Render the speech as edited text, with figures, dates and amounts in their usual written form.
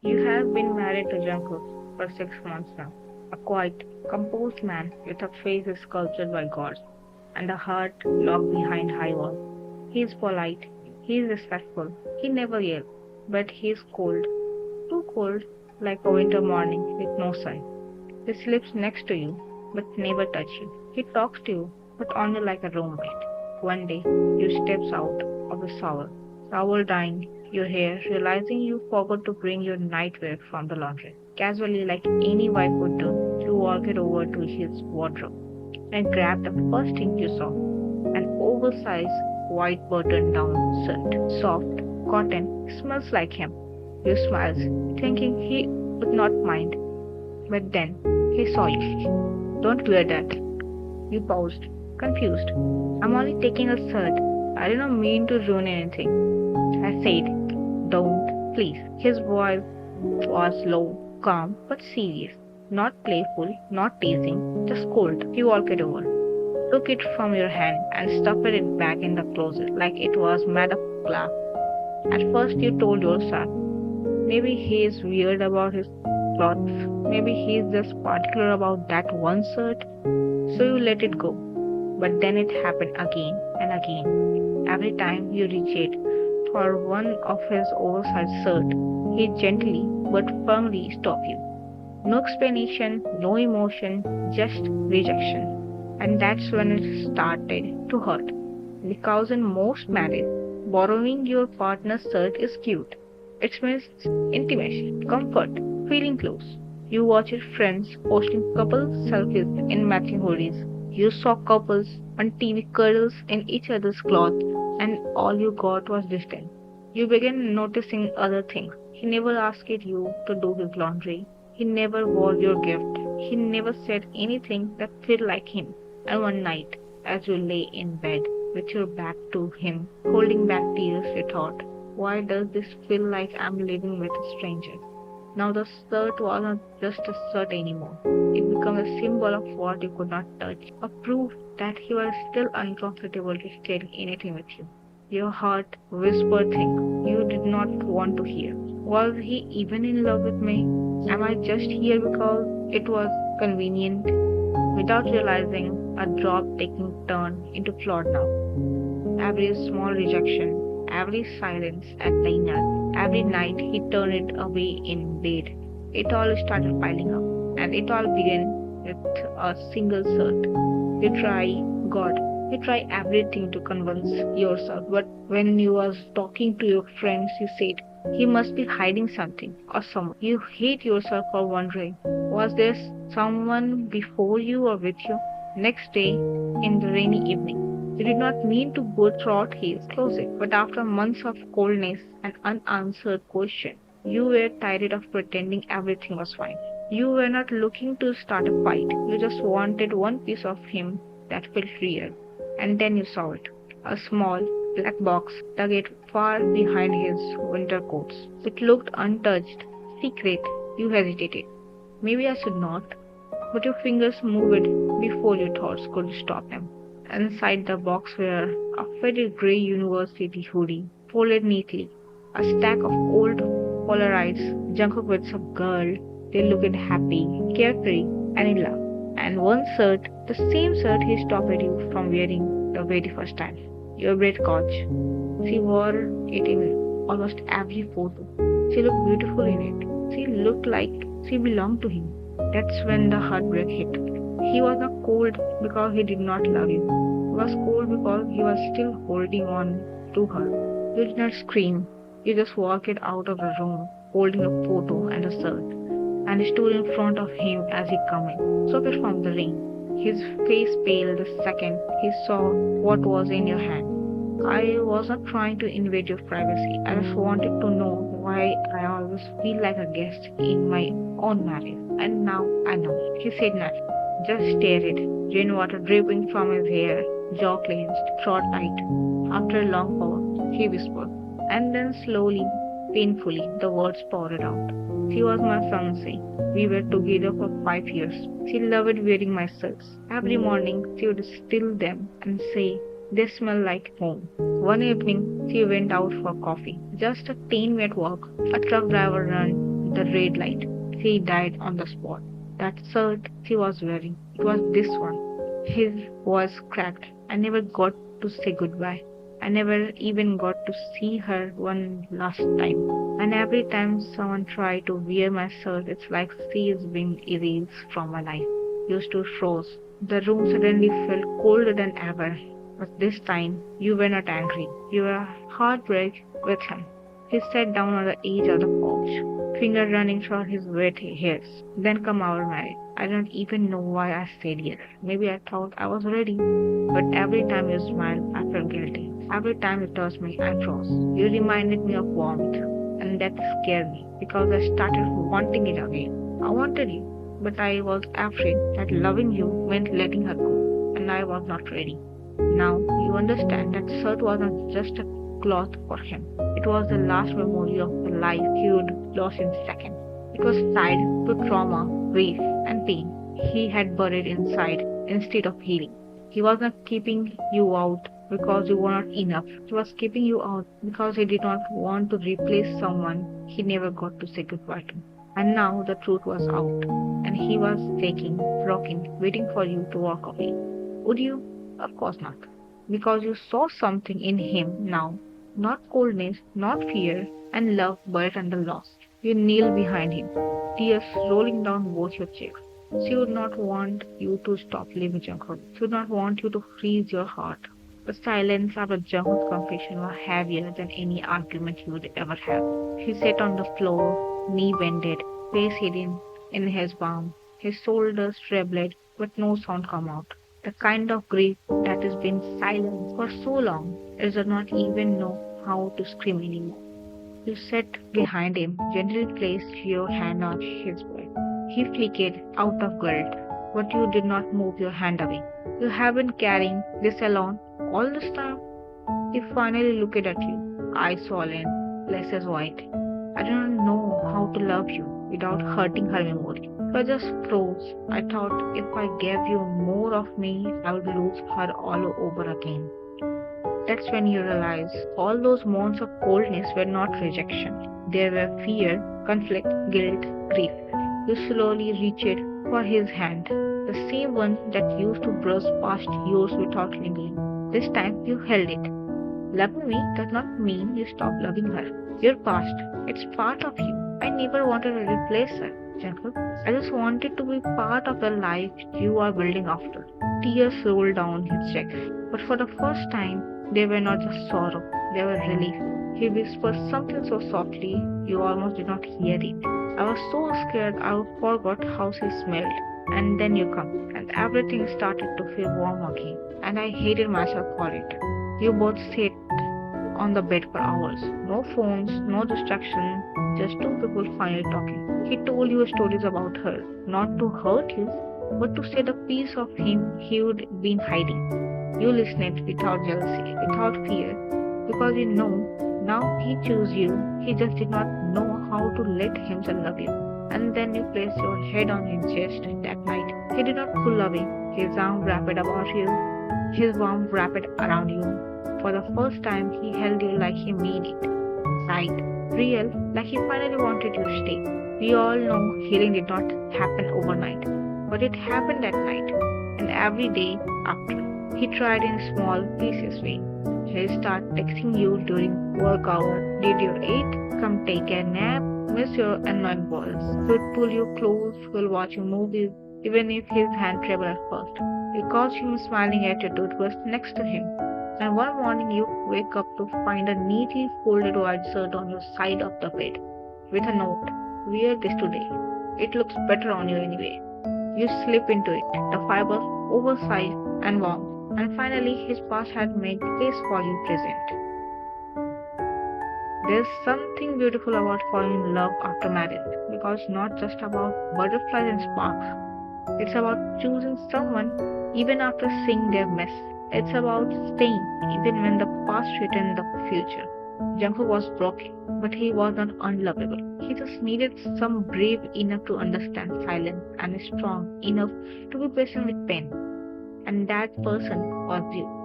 You have been married to Jungkook for 6 months now. A quiet, composed man with a face sculptured by gods and a heart locked behind high walls. He is polite, he is respectful, he never yells, but he is cold, too cold, like a winter morning with no sun. He sleeps next to you, but never touches you. He talks to you, but only like a roommate. One day, you steps out of the shower drying your hair, realizing you forgot to bring your nightwear from the laundry. Casually, like any wife would do, you walked over to his wardrobe and grabbed the first thing you saw, an oversized white button-down shirt, soft, cotton, smells like him. You smiled, thinking he would not mind, but then he saw you. Don't wear that. You paused, confused. I'm only taking a shirt. I did not mean to ruin anything. I said, don't, please. His voice was low, calm, but serious. Not playful, not teasing, just cold. He walked over, took it from your hand, and stuffed it back in the closet like it was made of glass. At first, you told yourself, maybe he is weird about his clothes, maybe he is just particular about that one shirt, so you let it go. But then it happened again and again. Every time you reached for one of his oversized shirts, he gently but firmly stopped you. No explanation, no emotion, just rejection. And that's when it started to hurt. Because in most marriages, borrowing your partner's shirt is cute. It means intimacy, comfort, feeling close. You watched friends posting couple selfies in matching hoodies. You saw couples on TV cuddles in each other's clothes, and all you got was distance. You began noticing other things. He never asked you to do his laundry. He never wore your gift. He never said anything that felt like him. And one night, as you lay in bed with your back to him, holding back tears, you thought, why does this feel like I'm living with a stranger? Now the shirt wasn't just a shirt anymore. It became a symbol of what you could not touch, a proof that he was still uncomfortable to share anything with you. Your heart whispered things you did not want to hear. Was he even in love with me? Am I just here because it was convenient? Without realizing, a drop taking turn into flood now. Every small rejection, every silence at dinner, every night he turned it away in bed. It all started piling up, and it all began with a single shirt. You try everything to convince yourself, but when you was talking to your friends, you said, he must be hiding something or someone. You hate yourself for wondering, was there someone before you or with you? Next day, in the rainy evening, you did not mean to go throughout his closet, but after months of coldness and unanswered questions, you were tired of pretending everything was fine. You were not looking to start a fight. You just wanted one piece of him that felt real. And then you saw it. A small black box tucked far behind his winter coats. It looked untouched, secret. You hesitated. Maybe I should not. But your fingers moved before your thoughts could stop them. Inside the box were a faded grey university hoodie, folded neatly, a stack of old Polaroids, Jungkook with some girl. They looked happy, carefree, and in love. And one shirt, the same shirt he stopped you from wearing the very first time. Your breath caught. She wore it in almost every photo. She looked beautiful in it. She looked like she belonged to him. That's when the heartbreak hit. He was not cold because he did not love you. He was cold because he was still holding on to her. You did not scream. You just walked out of the room, holding a photo and a shirt, and stood in front of him as he came in, soaked from the rain. His face paled the second he saw what was in your hand. I was not trying to invade your privacy. I just wanted to know why I always feel like a guest in my own marriage. And now I know. He said nothing. Just stared, rainwater dripping from his hair, jaw clenched, throat tight. After a long pause, he whispered. And then slowly, painfully, the words poured out. She was my fiancée. We were together for 5 years. She loved wearing my shirts. Every morning, she would steal them and say, they smell like home. One evening, she went out for coffee. Just a 10-minute walk. A truck driver ran the red light. She died on the spot. That shirt she was wearing, it was this one. His voice cracked. I never got to say goodbye. I never even got to see her one last time. And every time someone tried to wear my shirt, it's like she is being erased from my life. You stood froze. The room suddenly felt colder than ever. But this time, you were not angry. You were heartbroken with him. He sat down on the edge of the couch, finger running through his wet hairs. Then come our marriage. I don't even know why I said yes. Maybe I thought I was ready. But every time you smiled, I felt guilty. Every time you touched me, I froze. You reminded me of warmth. And that scared me because I started wanting it again. I wanted you, but I was afraid that loving you meant letting her go. And I was not ready. Now you understand that shirt wasn't just a cloth for him. It was the last memory of the life he would lost in seconds. It was tied to trauma, grief, and pain he had buried inside instead of healing. He was not keeping you out because you were not enough. He was keeping you out because he did not want to replace someone he never got to say goodbye to. And now the truth was out, and he was shaking, rocking, waiting for you to walk away. Would you? Of course not. Because you saw something in him now. Not coldness, not fear, and love buried under loss. You kneel behind him, tears rolling down both your cheeks. She would not want you to stop living Jungkook. She would not want you to freeze your heart. The silence after Jungkook's confession was heavier than any argument you would ever have. He sat on the floor, knee bended, face hidden in his palm. His shoulders trembled, but no sound came out. The kind of grief that has been silent for so long, it does not even know how to scream anymore. You sat behind him, gently placed your hand on his breast. He flickered out of guilt, but you did not move your hand away. You have been carrying this alone all this time? He finally looked at you, eyes swollen, lashes white. I do not know how to love you without hurting her memory. I just froze. I thought if I gave you more of me, I would lose her all over again. That's when you realize all those months of coldness were not rejection. They were fear, conflict, guilt, grief. You slowly reached for his hand, the same one that used to brush past yours without lingering. This time you held it. Loving me does not mean you stop loving her. Your past, it's part of you. I never wanted to replace her, Jungkook. I just wanted to be part of the life you are building after. Tears rolled down his cheeks, but for the first time, they were not just sorrow, they were relief. He whispered something so softly, you almost did not hear it. I was so scared I forgot how she smelled. And then you come, and everything started to feel warm again, and I hated myself for it. You both sat on the bed for hours. No phones, no distraction, just two people finally talking. He told you stories about her, not to hurt you, but to say the piece of him he would been hiding. You listened without jealousy, without fear, because you know now he chose you. He just did not know how to let himself love you. And then you placed your head on his chest that night. He did not pull away. His arm wrapped about you, his arm wrapped around you. For the first time, he held you like he meant it. Tight, real, like he finally wanted you to stay. We all know healing did not happen overnight, but it happened that night, and every day after. He tried in small pieces way. He started texting you during work hour. Did you eat? Come take a nap. Miss your annoying voice. He would pull you close while watching movies, even if his hand trembled at first. You caught him smiling at your toothbrush next to him. And one morning you wake up to find a neatly folded white shirt on your side of the bed, with a note, wear this today. It looks better on you anyway. You slip into it, the fibers oversized and warm. And finally, his past had made space for you present. There's something beautiful about falling in love after marriage, because it's not just about butterflies and sparks. It's about choosing someone even after seeing their mess. It's about staying even when the past threatened the future. Jungkook was broken, but he was not unlovable. He just needed some brave enough to understand silence and strong enough to be patient with pain. And that person was you.